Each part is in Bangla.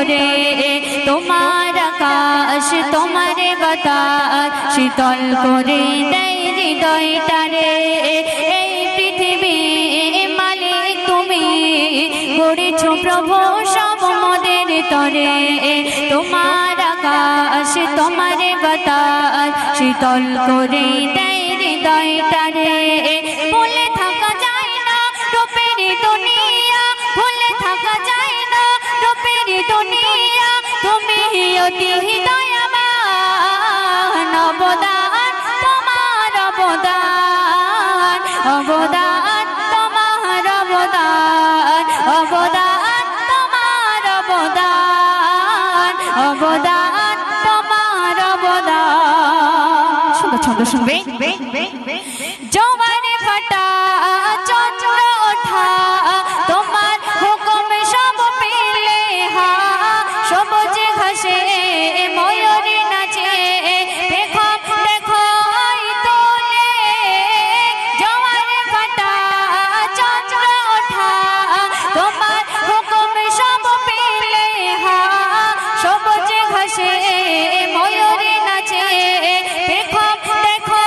তরে তোমার আকাশ তোমার বাতাস শীতল করে দেয় হৃদয়টারে এই পৃথিবী মালিক তুমি করেছো প্রভু সব মোদের তরে তোমার আকাশ তোমার বাতাস শীতল করে দেয় হৃদয়টারে ভুলে থাকা যায় না রূপের দুনিয়া ভুলে থাকা যায় না রূপের দুনিয়া তুমি অতি দয়াবান অবদান তোমার অবদান অবদান তোমার অবদান অবদান তোমার অবদান অবদান তোমার অবদান সুন্দর ছন্দ শুনবে জওয়ানে ফাটা চন্দ্র ওঠা তোমার হুকুম সব পেলে হা সবুজ ঘাসে ময়ূর নাচে দেখো দেখো তোলে জওয়ানে ফাটা চন্দ্র ওঠা তোমার হুকুম সব পেলে হা সবুজ ঘাসে ময়ূর নাচে দেখো দেখো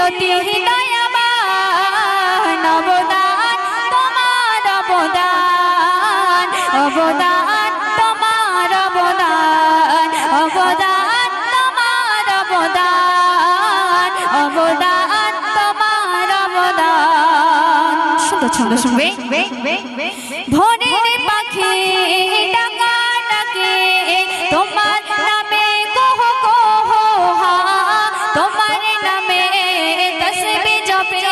অতি দয়াবান অবদান তোমার অবদান অবদান তোমার অবদান অবদান তোমার অবদান অবদান তোমার অবদান সুন্দর ছন্দ শুনবে ভোরের পাখি ডাকা ডাকে তোমার নামে কহ কহ হা তোমার নামে তসবিহ জপে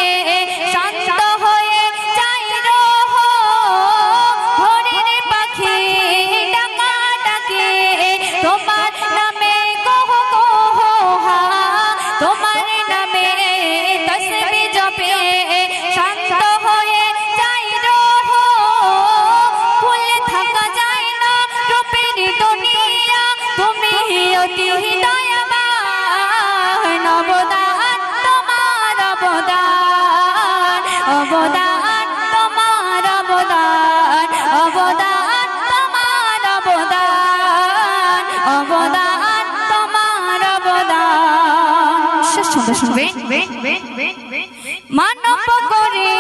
শান্ত হয়ে যায় রোহ ভোরের পাখি ডাকা ডাকে তোমার নামে কহ কহ হা তোমার নামে তসবিহ জপে শান্ত হয়ে যায় রোহ ভুলে থাকা যায় না রূপের দুনিয়া তুমি অতি দয়াবান অবদান তোমার অবদান অবদান তোমার অবদান অবদান তোমার অবদান অবদান তোমার অবদান শেষ ছন্দ শুনবে মানব করে